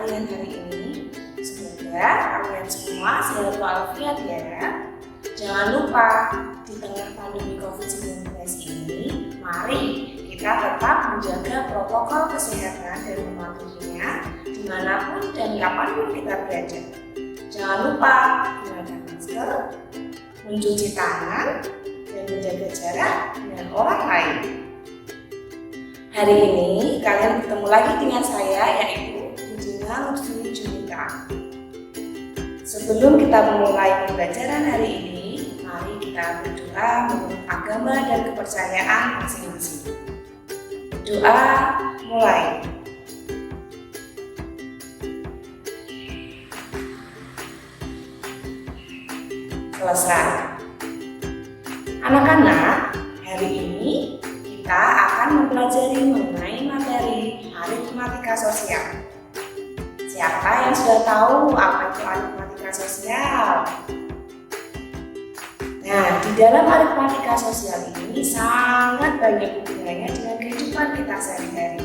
kalian hari ini? Semoga kalian semua sehat walafiat ya. Jangan lupa, di tengah pandemi COVID-19 ini, mari kita tetap menjaga protokol kesehatan dan mematuhinya dimanapun dan kapanpun kita berada. Jangan lupa gunakan masker, mencuci tangan, dan menjaga jarak dengan orang lain. Hari ini kalian bertemu lagi dengan saya, yaitu Budina Lutfi Junita. Sebelum kita memulai pembelajaran hari ini, mari kita berdoa menurut agama dan kepercayaan masing-masing. Doa mulai. Selesai. Anak-anak, hari ini kita akan mempelajari mengenai materi aritmatika sosial. Siapa yang sudah tahu apa itu aritmatika sosial? Nah, di dalam aritmatika sosial ini sangat banyak hubungannya dengan kehidupan kita sehari-hari.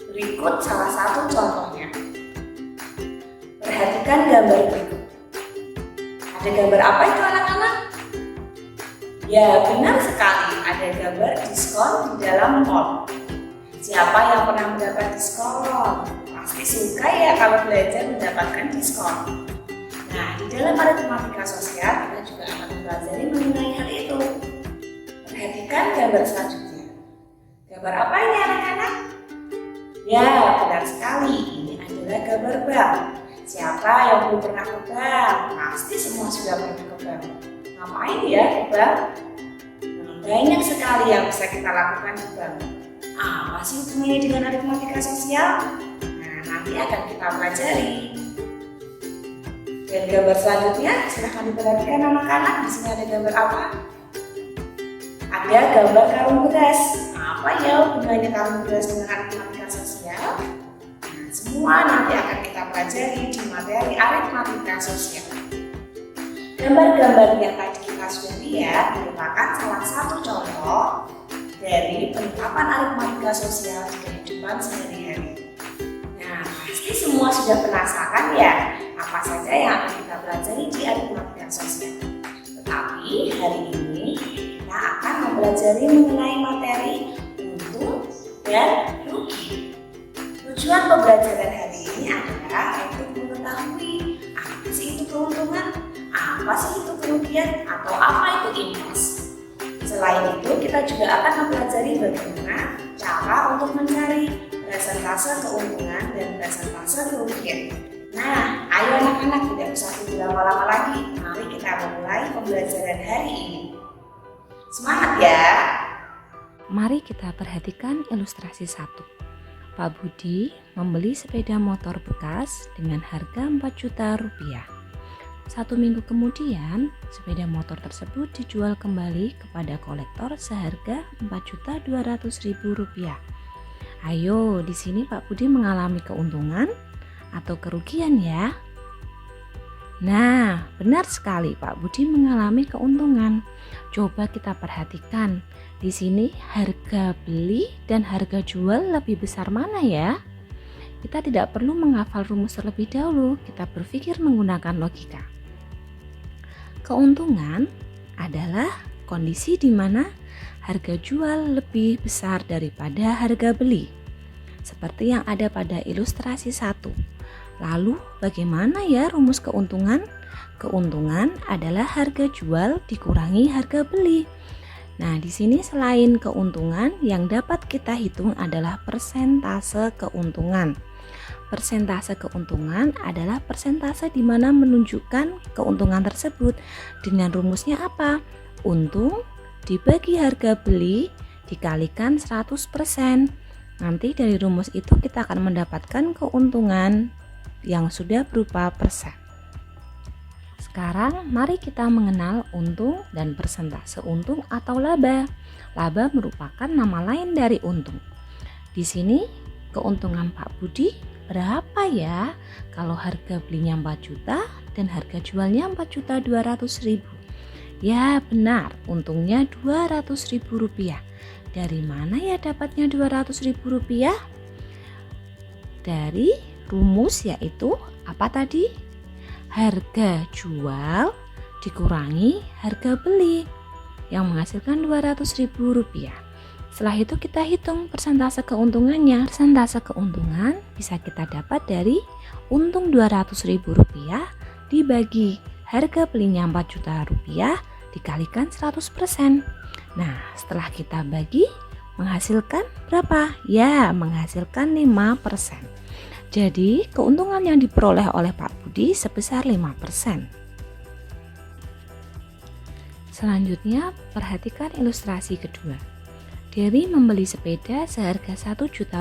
Berikut salah satu contohnya. Perhatikan gambar berikut. Ada gambar apa itu anak-anak? Ya, benar sekali, ada gambar diskon di dalam mall. Siapa yang pernah mendapat diskon? Pasti suka ya kalau belajar mendapatkan diskon. Nah, di dalam aritmatika sosial kita juga akan mempelajari mengenai hal itu. Perhatikan gambar selanjutnya. Gambar apa ini anak-anak? Ya, benar sekali, ini adalah gambar bank. Siapa yang belum pernah ke bank? Pasti semua sudah pernah ke bank. Ngapain ya di bank? Banyak sekali yang bisa kita lakukan di bank. Apa sih hubungannya dengan aritmatika sosial? Nah, nanti akan kita pelajari. Dan gambar selanjutnya, silahkan diperhatikan anak-anak. Di sini ada gambar apa? Ada gambar karung beras. Apa ya hubungannya karung beras dengan aritmatika sosial? Nah, semua nanti akan kita pelajari di materi aritmatika sosial. Gambar-gambar yang tadi kita sudah lihat merupakan salah satu contoh dari penerapan aritmatika sosial di kehidupan sehari-hari. Nah, pasti semua sudah penasaran ya, apa saja yang akan kita pelajari di aritmatika sosial. Tetapi hari ini kita akan mempelajari mengenai materi untung dan rugi. Tujuan pembelajaran hari ini adalah untuk mengetahui apa sih itu keuntungan, apa sih itu kerugian, atau apa itu invest. Selain itu, kita juga akan mempelajari bagaimana cara untuk mencari persentase keuntungan dan persentase kerugian. Nah, ayo anak-anak, tidak usah tunggu lama-lama lagi. Mari kita memulai pembelajaran hari ini. Semangat ya! Mari kita perhatikan ilustrasi 1. Pak Budi membeli sepeda motor bekas dengan harga 4 juta rupiah. 1 minggu kemudian, sepeda motor tersebut dijual kembali kepada kolektor seharga 4.200.000 rupiah. Ayo, di sini Pak Budi mengalami keuntungan atau kerugian ya? Nah, benar sekali Pak Budi mengalami keuntungan. Coba kita perhatikan, di sini harga beli dan harga jual lebih besar mana ya? Kita tidak perlu menghafal rumus terlebih dahulu, kita berpikir menggunakan logika. Keuntungan adalah kondisi di mana harga jual lebih besar daripada harga beli. Seperti yang ada pada ilustrasi 1. Lalu bagaimana ya rumus keuntungan? Keuntungan adalah harga jual dikurangi harga beli. Nah, di sini selain keuntungan yang dapat kita hitung adalah persentase keuntungan. Persentase keuntungan adalah persentase di mana menunjukkan keuntungan tersebut. Dengan rumusnya apa? Untung dibagi harga beli dikalikan 100%. Nanti dari rumus itu kita akan mendapatkan keuntungan yang sudah berupa persen. Sekarang mari kita mengenal untung dan persentase untung atau laba. Laba merupakan nama lain dari untung. Di sini keuntungan Pak Budi berapa ya kalau harga belinya 4 juta dan harga jualnya 4.200.000? Ya benar, untungnya 200.000 rupiah. Dari mana ya dapatnya 200.000 rupiah? Dari rumus yaitu apa tadi? Harga jual dikurangi harga beli yang menghasilkan Rp200.000. Setelah itu kita hitung persentase keuntungannya. Persentase keuntungan bisa kita dapat dari untung Rp200.000 dibagi harga belinya Rp4 juta dikalikan 100%. Nah, setelah kita bagi menghasilkan berapa? Ya, menghasilkan 5%. Jadi, keuntungan yang diperoleh oleh Pak Budi sebesar 5%. Selanjutnya, perhatikan ilustrasi kedua. Dery membeli sepeda seharga Rp1 juta.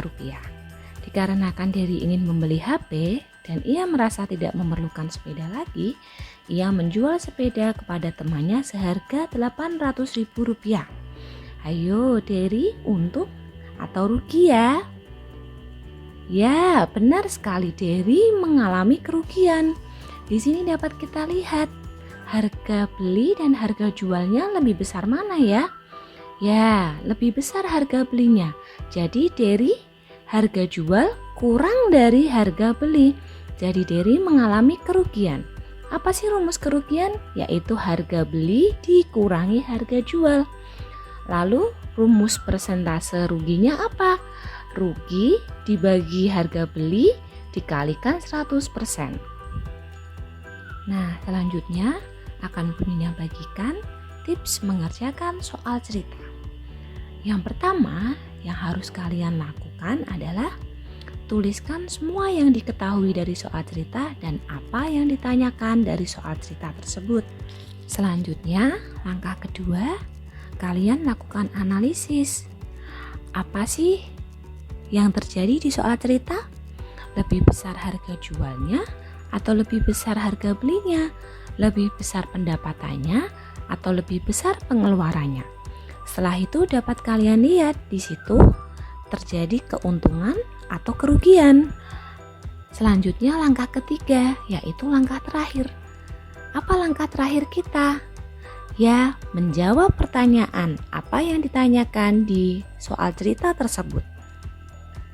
Dikarenakan Dery ingin membeli HP dan ia merasa tidak memerlukan sepeda lagi, ia menjual sepeda kepada temannya seharga Rp800.000. Ayo Dery, untung atau rugi ya? Ya, benar sekali, Dery mengalami kerugian. Di sini dapat kita lihat harga beli dan harga jualnya lebih besar mana ya? Ya, lebih besar harga belinya. Jadi Dery harga jual kurang dari harga beli. Jadi Dery mengalami kerugian. Apa sih rumus kerugian? Yaitu harga beli dikurangi harga jual. Lalu rumus persentase ruginya apa? Rugi dibagi harga beli dikalikan 100%. Nah, selanjutnya akan Bunda bagikan tips mengerjakan soal cerita. Yang pertama yang harus kalian lakukan adalah tuliskan semua yang diketahui dari soal cerita dan apa yang ditanyakan dari soal cerita tersebut. Selanjutnya, langkah kedua, kalian lakukan analisis. Apa sih yang terjadi di soal cerita? Lebih besar harga jualnya atau lebih besar harga belinya? Lebih besar pendapatannya atau lebih besar pengeluarannya? Setelah itu dapat kalian lihat di situ terjadi keuntungan atau kerugian. Selanjutnya langkah ketiga, yaitu langkah terakhir. Apa langkah terakhir kita? Ya, menjawab pertanyaan apa yang ditanyakan di soal cerita tersebut.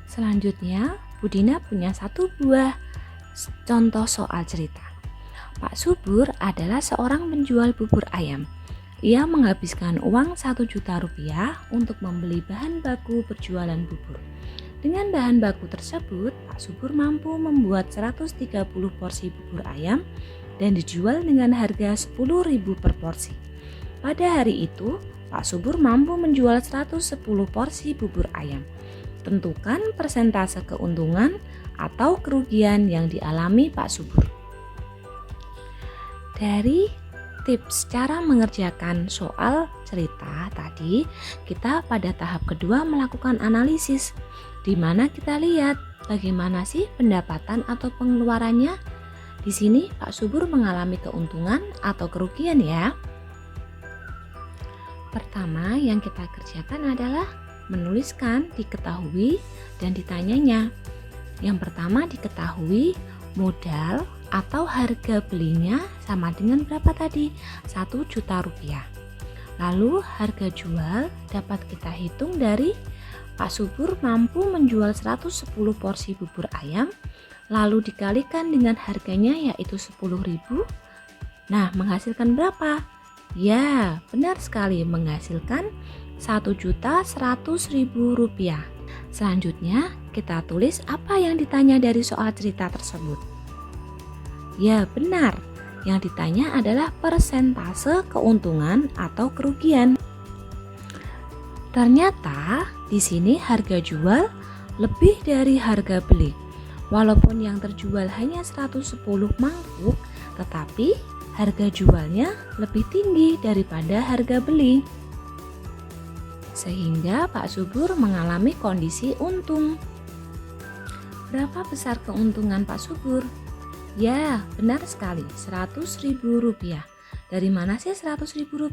Selanjutnya, Budina punya satu buah contoh soal cerita. Pak Subur adalah seorang penjual bubur ayam. Ia menghabiskan uang Rp1 juta untuk membeli bahan baku berjualan bubur. Dengan bahan baku tersebut, Pak Subur mampu membuat 130 porsi bubur ayam dan dijual dengan harga Rp10.000 per porsi. Pada hari itu, Pak Subur mampu menjual 110 porsi bubur ayam. Tentukan persentase keuntungan atau kerugian yang dialami Pak Subur. Dari tips cara mengerjakan soal cerita tadi, kita pada tahap kedua melakukan analisis, di mana kita lihat bagaimana sih pendapatan atau pengeluarannya. Di sini Pak Subur mengalami keuntungan atau kerugian ya. Pertama yang kita kerjakan adalah menuliskan diketahui dan ditanyanya. Yang pertama diketahui modal atau harga belinya sama dengan berapa tadi? Rp1 juta. Lalu harga jual dapat kita hitung dari Pak Subur mampu menjual 110 porsi bubur ayam, lalu dikalikan dengan harganya yaitu Rp10.000. Nah, menghasilkan berapa? Ya, benar sekali, menghasilkan Rp1.100.000. Selanjutnya, kita tulis apa yang ditanya dari soal cerita tersebut. Ya, benar. Yang ditanya adalah persentase keuntungan atau kerugian. Ternyata di sini harga jual lebih dari harga beli. Walaupun yang terjual hanya 110 mangkuk, tetapi harga jualnya lebih tinggi daripada harga beli. Sehingga Pak Subur mengalami kondisi untung. Berapa besar keuntungan Pak Subur? Ya, benar sekali, Rp100.000. Dari mana sih Rp100.000?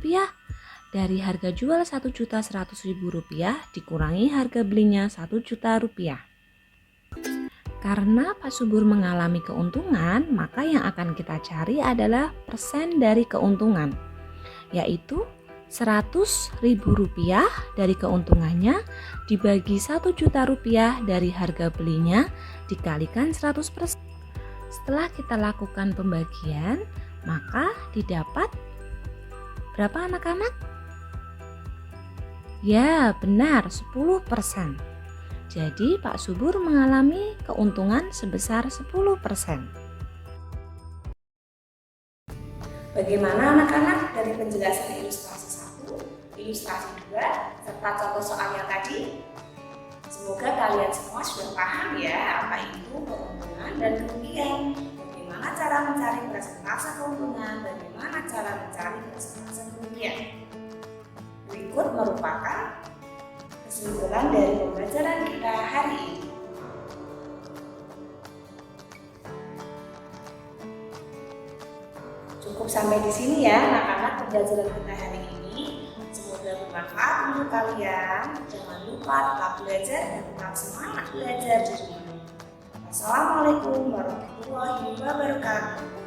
Dari harga jual Rp1.100.000 dikurangi harga belinya Rp1 juta. Karena Pak Subur mengalami keuntungan, maka yang akan kita cari adalah persen dari keuntungan, yaitu Rp100.000 dari keuntungannya dibagi Rp1.000.000 dari harga belinya dikalikan 100%. Setelah kita lakukan pembagian, maka didapat berapa anak-anak? Ya, benar, 10%. Jadi Pak Subur mengalami keuntungan sebesar 10%. Bagaimana anak-anak dari penjelasan ilustrasi 1, ilustrasi 2, serta contoh soalnya tadi? Semoga kalian semua sudah paham ya apa itu keuntungan dan kerugian. Bagaimana cara mencari persentase keuntungan, bagaimana cara mencari persentase kerugian. Berikut merupakan kesimpulan dari pembelajaran kita hari ini. Cukup sampai di sini ya anak-anak pembelajaran kita hari ini. Semoga bermanfaat untuk kalian. Jangan lupa tetap belajar dan tetap semangat belajar di rumah. Wassalamualaikum warahmatullahi wabarakatuh.